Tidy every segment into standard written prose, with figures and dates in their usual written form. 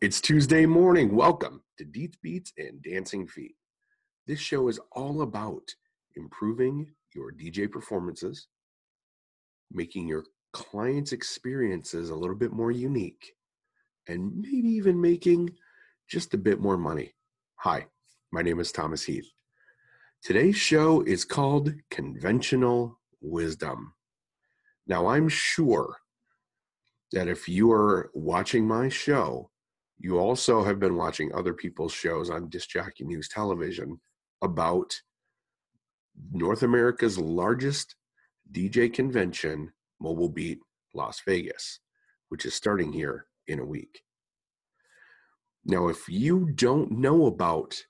It's Tuesday morning. Welcome to Deets, Beats, and Dancing Feet. This show is all about improving your DJ performances, making your clients' experiences a little bit more unique, and maybe even making just a bit more money. Hi, my name is Thomas Heath. Today's show is called Conventional Wisdom. Now, I'm sure that if you are watching my show, you also have been watching other people's shows on Disc Jockey News Television about North America's largest DJ convention, Mobile Beat Las Vegas, which is starting here in a week. Now, if you don't know about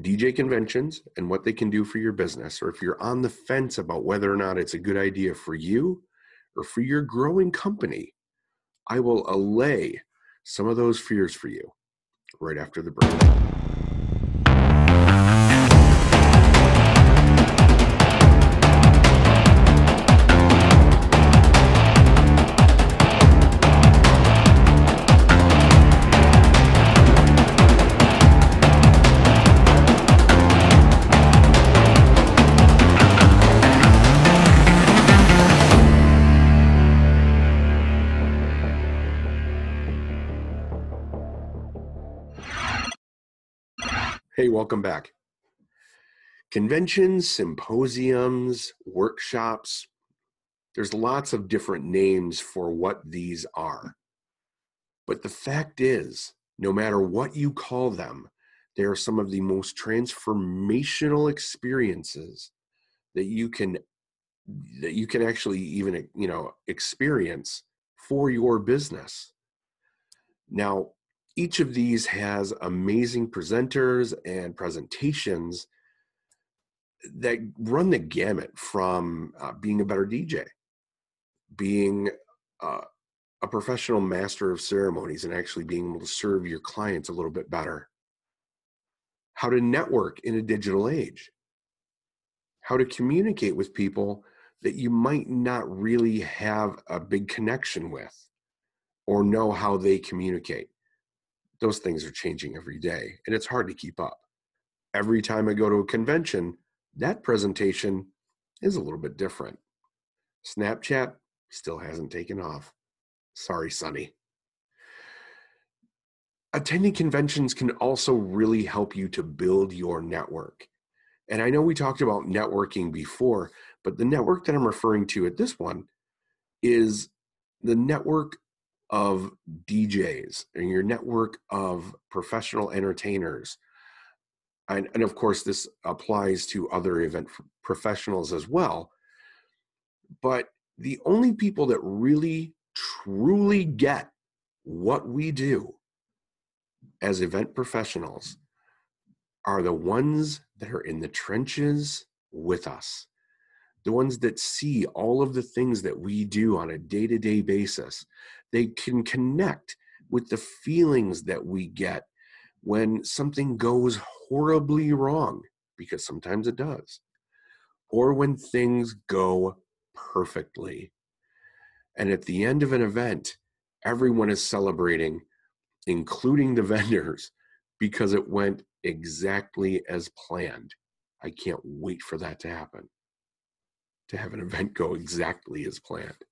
DJ conventions and what they can do for your business, or if you're on the fence about whether or not it's a good idea for you or for your growing company, I will allay some of those fears for you right after the break. Hey, welcome back. Conventions, symposiums, workshops, there's lots of different names for what these are. But the fact is, no matter what you call them, they are some of the most transformational experiences that you can actually even, experience for your business. Now, each of these has amazing presenters and presentations that run the gamut from being a better DJ, being a professional master of ceremonies and actually being able to serve your clients a little bit better, how to network in a digital age, how to communicate with people that you might not really have a big connection with or know how they communicate. Those things are changing every day, and it's hard to keep up. Every time I go to a convention, that presentation is a little bit different. Snapchat still hasn't taken off. Sorry, Sonny. Attending conventions can also really help you to build your network. And I know we talked about networking before, but the network that I'm referring to at this one is the network of DJs and your network of professional entertainers. And of course, this applies to other event professionals as well. But the only people that really, truly get what we do as event professionals are the ones that are in the trenches with us. The ones that see all of the things that we do on a day-to-day basis. They can connect with the feelings that we get when something goes horribly wrong, because sometimes it does, or when things go perfectly. And at the end of an event, everyone is celebrating, including the vendors, because it went exactly as planned. I can't wait for that to happen, to have an event go exactly as planned.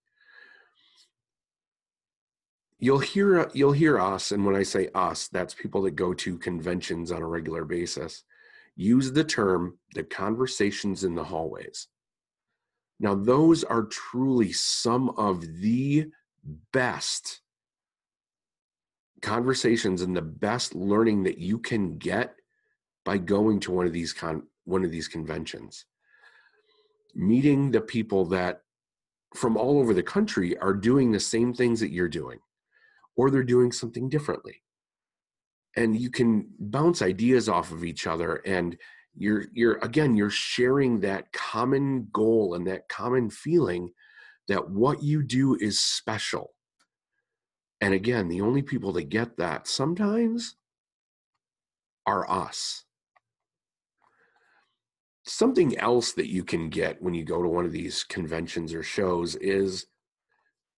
You'll hear us, and when I say us, that's people that go to conventions on a regular basis, use the term the conversations in the hallways. Now, those are truly some of the best conversations and the best learning that you can get by going to one of these conventions. Meeting the people that from all over the country are doing the same things that you're doing, or they're doing something differently. And you can bounce ideas off of each other, and you're sharing that common goal and that common feeling that what you do is special. And again, the only people that get that sometimes are us. Something else that you can get when you go to one of these conventions or shows is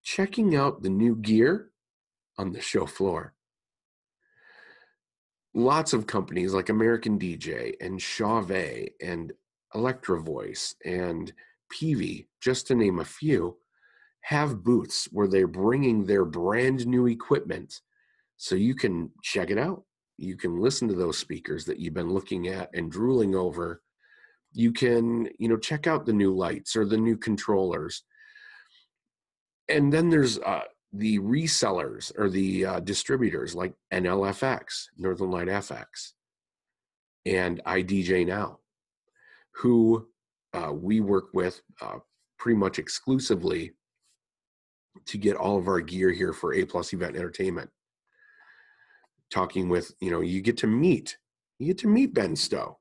checking out the new gear on the show floor. lots of companies like American DJ and Chauvet and Electro Voice and Peavey, just to name a few, have booths where they're bringing their brand new equipment so you can check it out. You can listen to those speakers that you've been looking at and drooling over. You can, check out the new lights or the new controllers. And then there's the resellers or the distributors like NLFX, Northern Light FX, and iDJ Now, who we work with pretty much exclusively to get all of our gear here for A Plus Event Entertainment. Talking with, you get to meet Ben Stowe.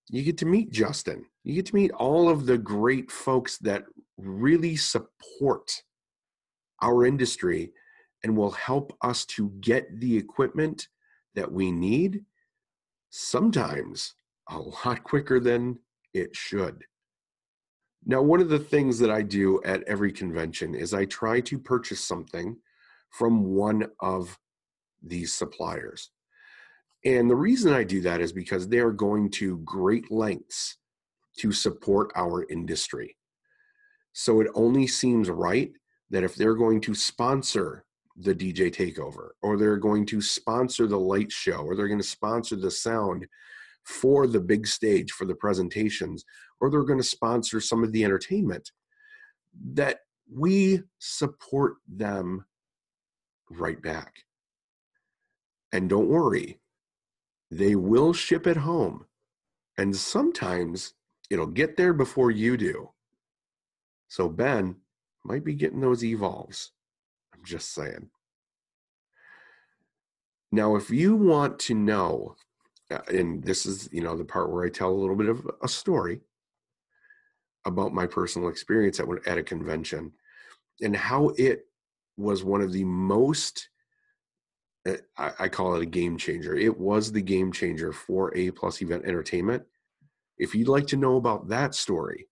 You get to meet Justin. You get to meet all of the great folks that really support our industry and will help us to get the equipment that we need, sometimes a lot quicker than it should. Now, one of the things that I do at every convention is I try to purchase something from one of these suppliers. And the reason I do that is because they are going to great lengths to support our industry. So it only seems right that if they're going to sponsor the DJ Takeover, or they're going to sponsor the light show, or they're going to sponsor the sound for the big stage for the presentations, or they're going to sponsor some of the entertainment, that we support them right back. And don't worry, they will ship it home. And sometimes it'll get there before you do. So Ben might be getting those evolves. I'm just saying. Now, if you want to know, and this is, the part where I tell a little bit of a story about my personal experience at a convention and how it was one of the most, I call it a game changer. It was the game changer for A Plus Event Entertainment. If you'd like to know about that story,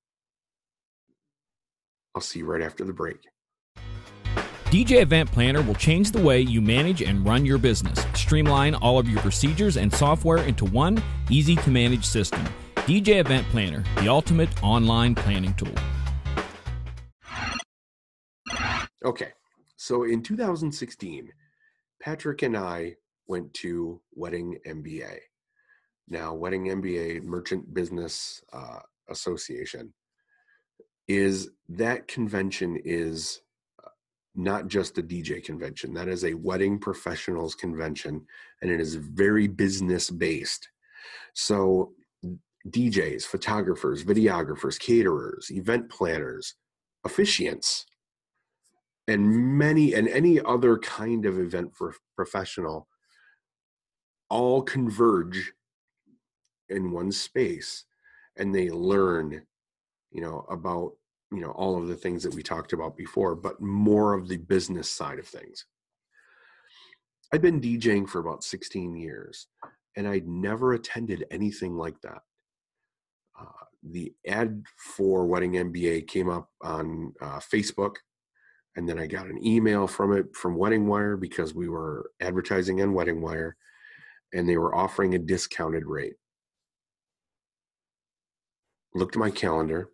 I'll see you right after the break. DJ Event Planner will change the way you manage and run your business. Streamline all of your procedures and software into one easy-to-manage system. DJ Event Planner, the ultimate online planning tool. Okay, so in 2016, Patrick and I went to Wedding MBA. Now, Wedding MBA, Merchant Business Association, that convention is not just a DJ convention. That is a wedding professionals convention, and it is very business based. So DJs, photographers, videographers, caterers, event planners, officiants, and any other kind of event professional all converge in one space, and they learn, about all of the things that we talked about before, but more of the business side of things. I've been DJing for about 16 years, and I'd never attended anything like that. The ad for Wedding MBA came up on Facebook, and then I got an email from Wedding Wire because we were advertising on Wedding Wire, and they were offering a discounted rate. Looked at my calendar.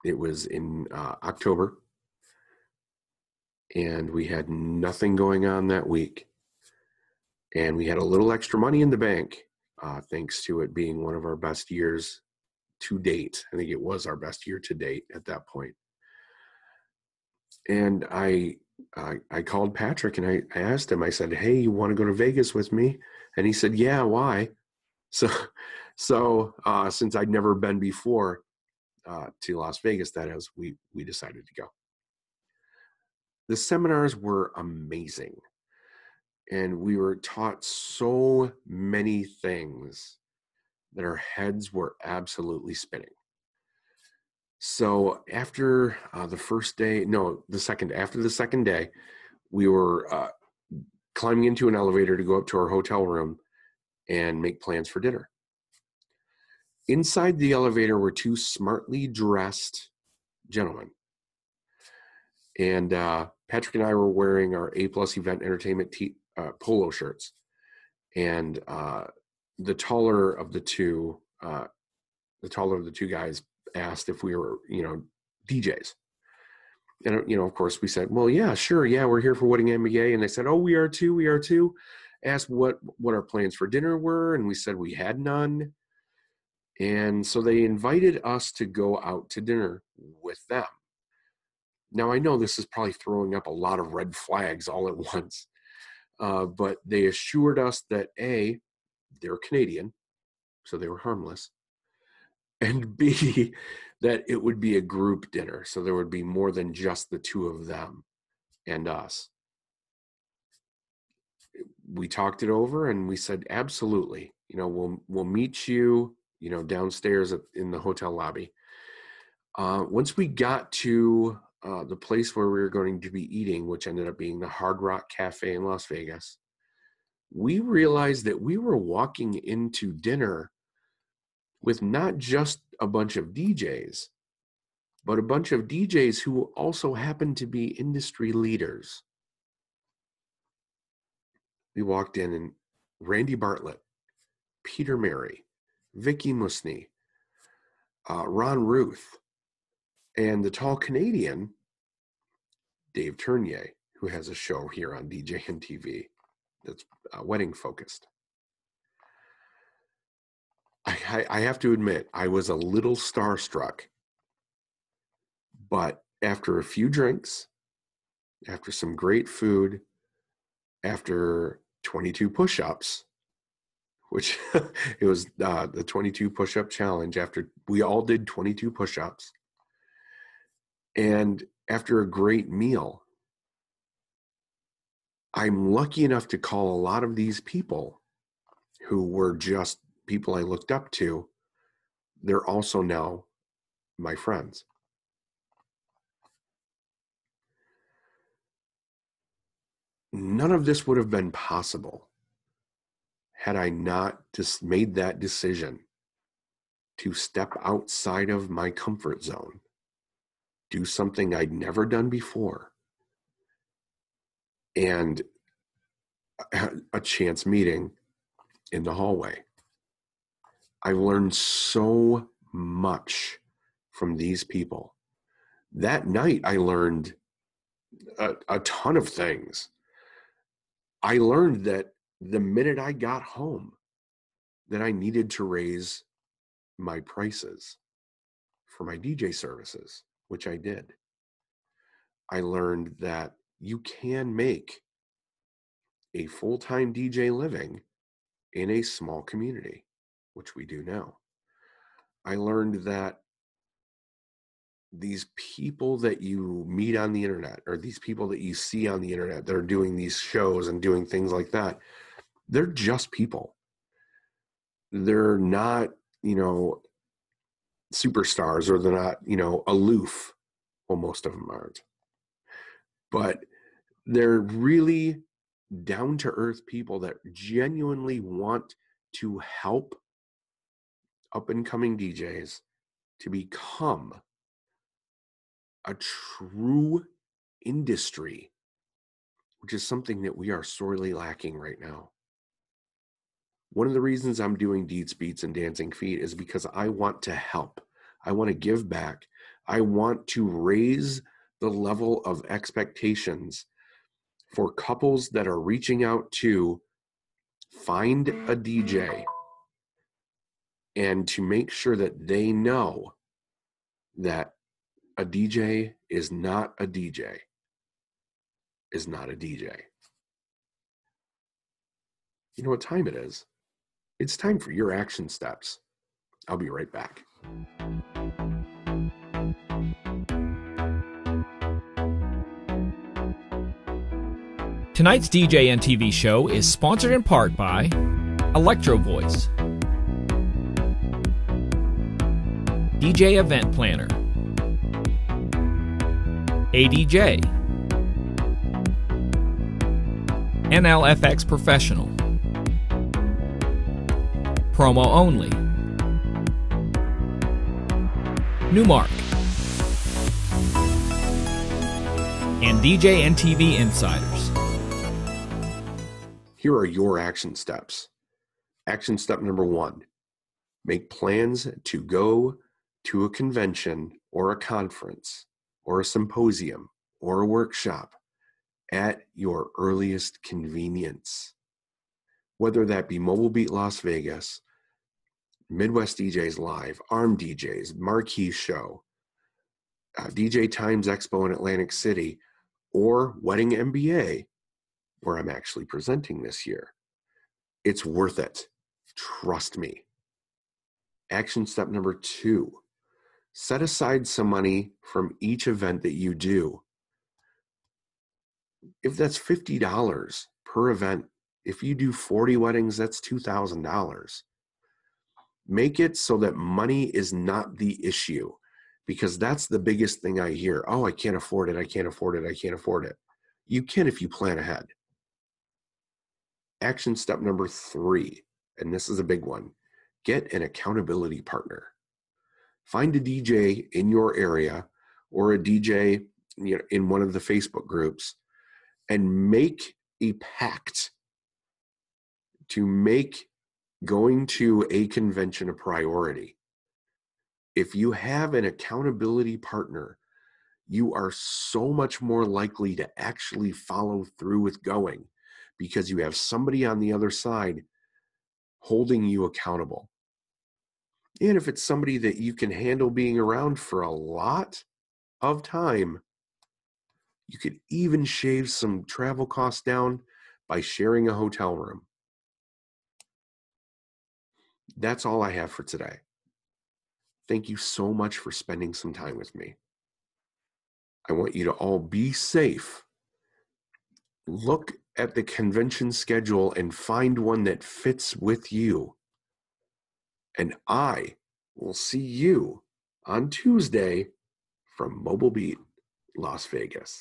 It was in October, and we had nothing going on that week. And we had a little extra money in the bank, thanks to it being one of our best years to date. I think it was our best year to date at that point. And I called Patrick and I asked him, I said, "Hey, you want to go to Vegas with me?" And he said, "Yeah, why?" So since I'd never been before to Las Vegas, that is, we decided to go. The seminars were amazing. And we were taught so many things that our heads were absolutely spinning. So after after the second day, we were climbing into an elevator to go up to our hotel room and make plans for dinner. Inside the elevator were two smartly dressed gentlemen. And Patrick and I were wearing our A Plus Event Entertainment polo shirts. And the taller of the two guys asked if we were, DJs. And, of course we said, well, yeah, sure. Yeah, we're here for Wedding MBA. And they said, oh, we are too. Asked what our plans for dinner were. And we said we had none. And so they invited us to go out to dinner with them. Now, I know this is probably throwing up a lot of red flags all at once. But they assured us that A, they're Canadian, so they were harmless. And B, that it would be a group dinner. So there would be more than just the two of them and us. We talked it over and we said, absolutely, we'll meet you, downstairs in the hotel lobby. Once we got to the place where we were going to be eating, which ended up being the Hard Rock Cafe in Las Vegas, we realized that we were walking into dinner with not just a bunch of DJs, but a bunch of DJs who also happened to be industry leaders. We walked in and Randy Bartlett, Peter Mary, Vicky Musney, Ron Ruth, and the tall Canadian, Dave Tournier, who has a show here on DJNTV that's wedding focused. I have to admit, I was a little starstruck, but after a few drinks, after some great food, after 22 push-ups, which it was the 22 push-up challenge, after we all did 22 push-ups, and after a great meal, I'm lucky enough to call a lot of these people who were just people I looked up to. They're also now my friends. None of this would have been possible had I not just made that decision to step outside of my comfort zone, do something I'd never done before, and a chance meeting in the hallway. I learned so much from these people. That night, I learned a ton of things. I learned that the minute I got home, that I needed to raise my prices for my DJ services, which I did. I learned that you can make a full-time DJ living in a small community, which we do now. I learned that these people that you meet on the internet, or these people that you see on the internet that are doing these shows and doing things like that, they're just people. They're not, superstars, or they're not, aloof. Well, most of them aren't. But they're really down-to-earth people that genuinely want to help up-and-coming DJs to become a true industry, which is something that we are sorely lacking right now. One of the reasons I'm doing Deets, Beats, and Dancing Feet is because I want to help. I want to give back. I want to raise the level of expectations for couples that are reaching out to find a DJ, and to make sure that they know that a DJ is not a DJ, is not a DJ. You know what time it is? It's time for your action steps. I'll be right back. Tonight's DJNTV show is sponsored in part by Electro Voice, DJ Event Planner, ADJ, NLFX Professional, Promo Only, Newmark, and DJNTV Insiders. Here are your action steps. Action step number 1, make plans to go to a convention or a conference or a symposium or a workshop at your earliest convenience. Whether that be Mobile Beat Las Vegas, Midwest DJs Live, ARM DJs, Marquee Show, DJ Times Expo in Atlantic City, or Wedding MBA, where I'm actually presenting this year. It's worth it. Trust me. Action step number 2, set aside some money from each event that you do. If that's $50 per event, if you do 40 weddings, that's $2,000. Make it so that money is not the issue, because that's the biggest thing I hear. Oh, I can't afford it. I can't afford it. I can't afford it. You can if you plan ahead. Action step number 3, and this is a big one, get an accountability partner. Find a DJ in your area or a DJ in one of the Facebook groups and make a pact to make going to a convention a priority. If you have an accountability partner, you are so much more likely to actually follow through with going, because you have somebody on the other side holding you accountable. And if it's somebody that you can handle being around for a lot of time, you could even shave some travel costs down by sharing a hotel room. That's all I have for today. Thank you so much for spending some time with me. I want you to all be safe. Look at the convention schedule and find one that fits with you. And I will see you on Tuesday from Mobile Beat, Las Vegas.